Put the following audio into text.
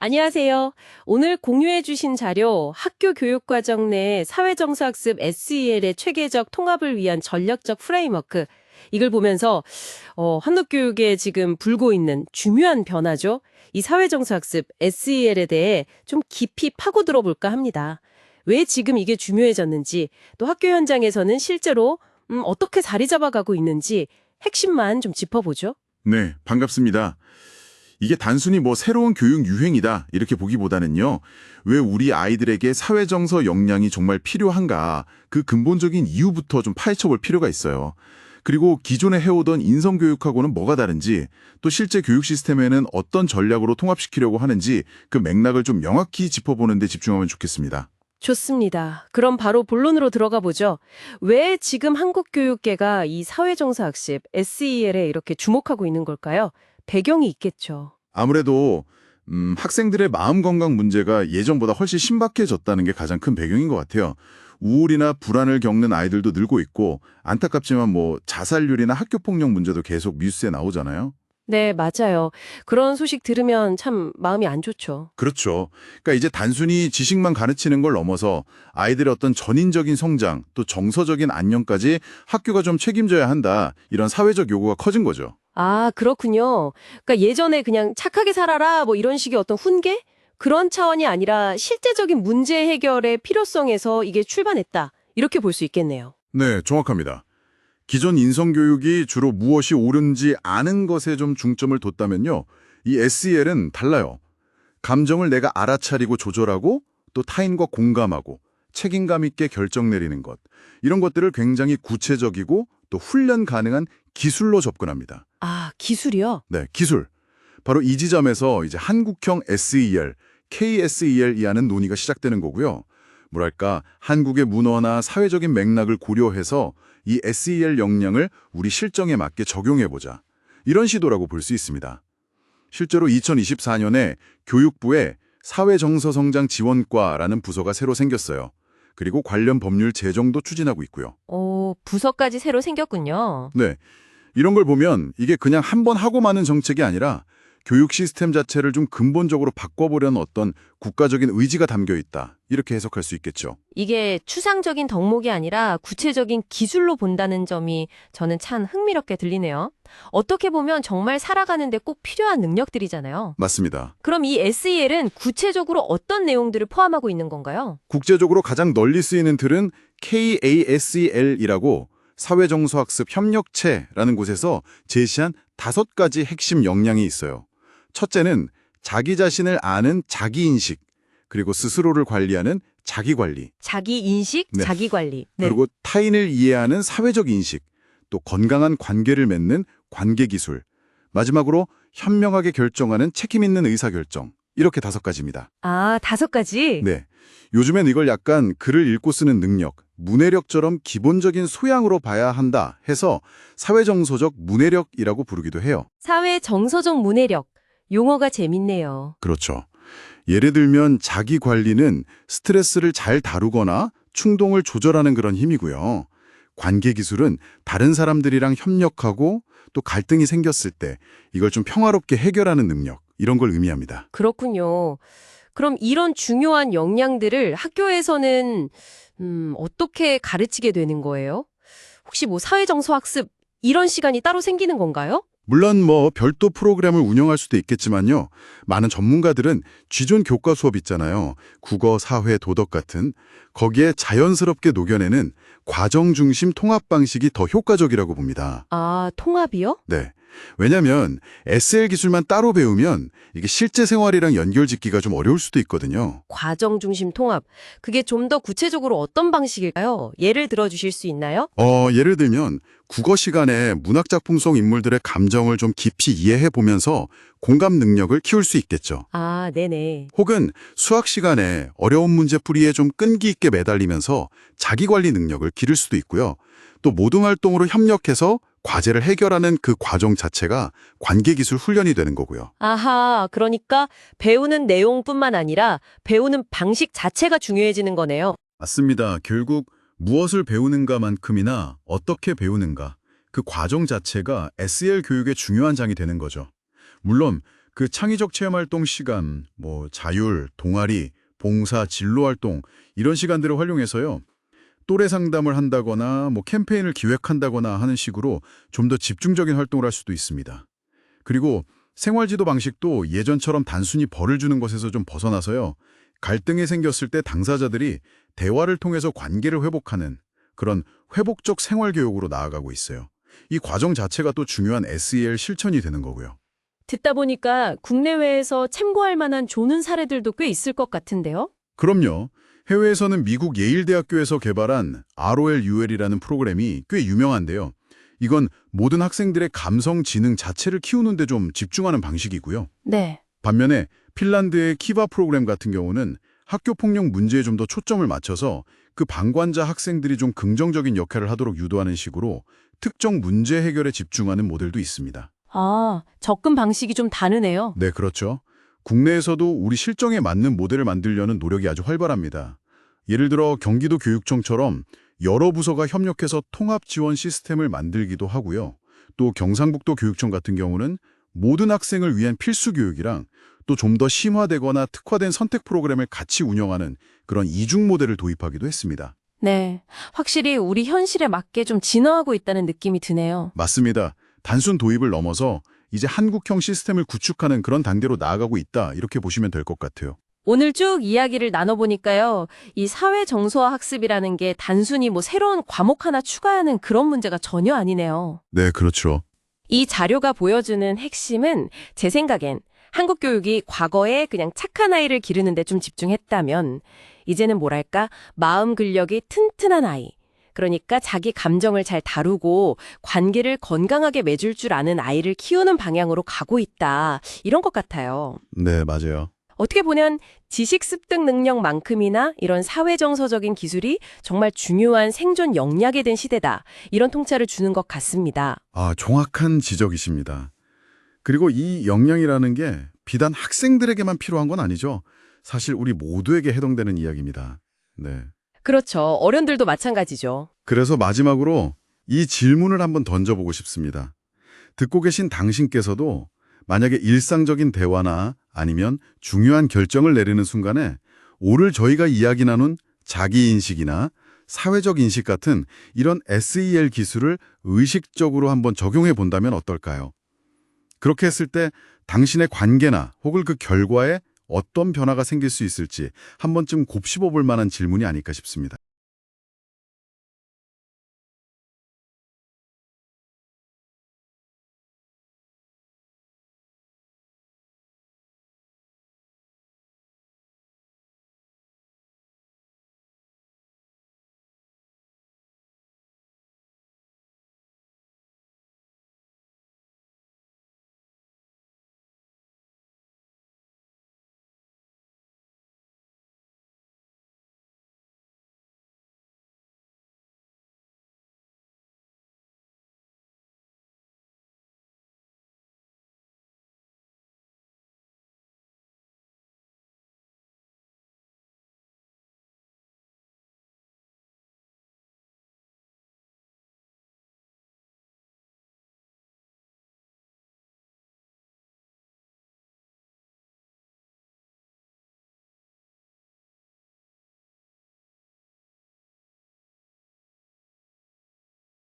안녕하세요. 오늘 공유해 주신 자료 학교 교육과정 내 사회정서학습 SEL의 체계적 통합을 위한 전략적 프레임워크 이걸 보면서 한국교육에 지금 불고 있는 중요한 변화죠. 이 사회정서학습 SEL에 대해 좀 깊이 파고 들어볼까 합니다. 왜 지금 이게 중요해졌는지 또 학교 현장에서는 실제로 어떻게 자리 잡아가고 있는지 핵심만 좀 짚어보죠. 네, 반갑습니다. 이게 단순히 새로운 교육 유행이다 이렇게 보기보다는요. 왜 우리 아이들에게 사회정서 역량이 정말 필요한가 그 근본적인 이유부터 좀 파헤쳐 볼 필요가 있어요. 그리고 기존에 해오던 인성교육하고는 뭐가 다른지 또 실제 교육 시스템에는 어떤 전략으로 통합시키려고 하는지 그 맥락을 좀 명확히 짚어보는 데 집중하면 좋겠습니다. 좋습니다. 그럼 바로 본론으로 들어가 보죠. 왜 지금 한국 교육계가 이 사회정서학습, SEL에 이렇게 주목하고 있는 걸까요? 배경이 있겠죠. 아무래도 학생들의 마음 건강 문제가 예전보다 훨씬 신박해졌다는 게 가장 큰 배경인 것 같아요. 우울이나 불안을 겪는 아이들도 늘고 있고 안타깝지만 자살률이나 학교폭력 문제도 계속 뉴스에 나오잖아요. 네, 맞아요. 그런 소식 들으면 참 마음이 안 좋죠. 그렇죠. 그러니까 이제 단순히 지식만 가르치는 걸 넘어서 아이들의 어떤 전인적인 성장, 또 정서적인 안녕까지 학교가 좀 책임져야 한다. 이런 사회적 요구가 커진 거죠. 아, 그렇군요. 그러니까 예전에 그냥 착하게 살아라 이런 식의 어떤 훈계? 그런 차원이 아니라 실제적인 문제 해결의 필요성에서 이게 출발했다. 이렇게 볼 수 있겠네요. 네, 정확합니다. 기존 인성교육이 주로 무엇이 옳은지 아는 것에 좀 중점을 뒀다면요. 이 SEL은 달라요. 감정을 내가 알아차리고 조절하고 또 타인과 공감하고 책임감 있게 결정 내리는 것. 이런 것들을 굉장히 구체적이고 또 훈련 가능한 기술로 접근합니다. 아, 기술이요? 네, 기술. 바로 이 지점에서 이제 한국형 SEL, KSEL이라는 논의가 시작되는 거고요. 뭐랄까, 한국의 문화나 사회적인 맥락을 고려해서 이 SEL 역량을 우리 실정에 맞게 적용해보자. 이런 시도라고 볼 수 있습니다. 실제로 2024년에 교육부에 사회정서성장지원과라는 부서가 새로 생겼어요. 그리고 관련 법률 제정도 추진하고 있고요. 부서까지 새로 생겼군요. 네, 이런 걸 보면 이게 그냥 한 번 하고 마는 정책이 아니라 교육 시스템 자체를 좀 근본적으로 바꿔보려는 어떤 국가적인 의지가 담겨 있다. 이렇게 해석할 수 있겠죠. 이게 추상적인 덕목이 아니라 구체적인 기술로 본다는 점이 저는 참 흥미롭게 들리네요. 어떻게 보면 정말 살아가는데 꼭 필요한 능력들이잖아요. 맞습니다. 그럼 이 SEL은 구체적으로 어떤 내용들을 포함하고 있는 건가요? 국제적으로 가장 널리 쓰이는 틀은 KASEL이라고 사회정서학습 협력체라는 곳에서 제시한 5가지 핵심 역량이 있어요. 첫째는 자기 자신을 아는 자기인식, 그리고 스스로를 관리하는 자기관리, 자기 인식, 네. 자기 관리. 네. 그리고 타인을 이해하는 사회적 인식, 또 건강한 관계를 맺는 관계기술, 마지막으로 현명하게 결정하는 책임 있는 의사결정. 이렇게 5가지입니다. 아, 5가지? 네. 요즘엔 이걸 약간 글을 읽고 쓰는 능력, 문해력처럼 기본적인 소양으로 봐야 한다 해서 사회정서적 문해력이라고 부르기도 해요. 사회 정서적 문해력. 용어가 재밌네요. 그렇죠. 예를 들면 자기 관리는 스트레스를 잘 다루거나 충동을 조절하는 그런 힘이고요. 관계 기술은 다른 사람들이랑 협력하고 또 갈등이 생겼을 때 이걸 좀 평화롭게 해결하는 능력, 이런 걸 의미합니다. 그렇군요. 그럼 이런 중요한 역량들을 학교에서는 어떻게 가르치게 되는 거예요? 혹시 사회정서학습 이런 시간이 따로 생기는 건가요? 물론 별도 프로그램을 운영할 수도 있겠지만요. 많은 전문가들은 쥐존 교과 수업 있잖아요. 국어, 사회, 도덕 같은 거기에 자연스럽게 녹여내는 과정 중심 통합 방식이 더 효과적이라고 봅니다. 아, 통합이요? 네. 왜냐하면 SL 기술만 따로 배우면 이게 실제 생활이랑 연결짓기가 좀 어려울 수도 있거든요. 과정 중심 통합. 그게 좀 더 구체적으로 어떤 방식일까요? 예를 들어 주실 수 있나요? 예를 들면 국어 시간에 문학작품 속 인물들의 감정을 좀 깊이 이해해 보면서 공감 능력을 키울 수 있겠죠. 아, 네네. 혹은 수학 시간에 어려운 문제 풀이에 좀 끈기 있게 매달리면서 자기관리 능력을 기를 수도 있고요. 또 모든 활동으로 협력해서 과제를 해결하는 그 과정 자체가 관계기술 훈련이 되는 거고요. 아하, 그러니까 배우는 내용뿐만 아니라 배우는 방식 자체가 중요해지는 거네요. 맞습니다. 결국 무엇을 배우는가만큼이나 어떻게 배우는가, 그 과정 자체가 SEL 교육의 중요한 장이 되는 거죠. 물론 그 창의적 체험활동 시간, 자율, 동아리, 봉사, 진로활동 이런 시간들을 활용해서요. 또래 상담을 한다거나 캠페인을 기획한다거나 하는 식으로 좀 더 집중적인 활동을 할 수도 있습니다. 그리고 생활지도 방식도 예전처럼 단순히 벌을 주는 것에서 좀 벗어나서요. 갈등이 생겼을 때 당사자들이 대화를 통해서 관계를 회복하는 그런 회복적 생활교육으로 나아가고 있어요. 이 과정 자체가 또 중요한 SEL 실천이 되는 거고요. 듣다 보니까 국내외에서 참고할 만한 좋은 사례들도 꽤 있을 것 같은데요? 그럼요. 해외에서는 미국 예일대학교에서 개발한 ROL-UL이라는 프로그램이 꽤 유명한데요. 이건 모든 학생들의 감성 지능 자체를 키우는 데 좀 집중하는 방식이고요. 네. 반면에 핀란드의 키바 프로그램 같은 경우는 학교 폭력 문제에 좀 더 초점을 맞춰서 그 방관자 학생들이 좀 긍정적인 역할을 하도록 유도하는 식으로 특정 문제 해결에 집중하는 모델도 있습니다. 아, 접근 방식이 좀 다르네요. 네, 그렇죠. 국내에서도 우리 실정에 맞는 모델을 만들려는 노력이 아주 활발합니다. 예를 들어 경기도 교육청처럼 여러 부서가 협력해서 통합 지원 시스템을 만들기도 하고요. 또 경상북도 교육청 같은 경우는 모든 학생을 위한 필수 교육이랑 또 좀 더 심화되거나 특화된 선택 프로그램을 같이 운영하는 그런 이중 모델을 도입하기도 했습니다. 네. 확실히 우리 현실에 맞게 좀 진화하고 있다는 느낌이 드네요. 맞습니다. 단순 도입을 넘어서 이제 한국형 시스템을 구축하는 그런 단계로 나아가고 있다, 이렇게 보시면 될 것 같아요. 오늘 쭉 이야기를 나눠보니까요. 이 사회 정서화 학습이라는 게 단순히 새로운 과목 하나 추가하는 그런 문제가 전혀 아니네요. 네, 그렇죠. 이 자료가 보여주는 핵심은 제 생각엔 한국 교육이 과거에 그냥 착한 아이를 기르는 데 좀 집중했다면 이제는 뭐랄까 마음 근력이 튼튼한 아이, 그러니까 자기 감정을 잘 다루고 관계를 건강하게 맺을 줄 아는 아이를 키우는 방향으로 가고 있다. 이런 것 같아요. 네, 맞아요. 어떻게 보면 지식 습득 능력만큼이나 이런 사회정서적인 기술이 정말 중요한 생존 역량이 된 시대다. 이런 통찰을 주는 것 같습니다. 아, 정확한 지적이십니다. 그리고 이 역량이라는 게 비단 학생들에게만 필요한 건 아니죠. 사실 우리 모두에게 해당되는 이야기입니다. 네. 그렇죠. 어른들도 마찬가지죠. 그래서 마지막으로 이 질문을 한번 던져보고 싶습니다. 듣고 계신 당신께서도 만약에 일상적인 대화나 아니면 중요한 결정을 내리는 순간에 오늘 저희가 이야기 나눈 자기인식이나 사회적 인식 같은 이런 SEL 기술을 의식적으로 한번 적용해 본다면 어떨까요? 그렇게 했을 때 당신의 관계나 혹은 그 결과에 어떤 변화가 생길 수 있을지 한 번쯤 곱씹어 볼 만한 질문이 아닐까 싶습니다.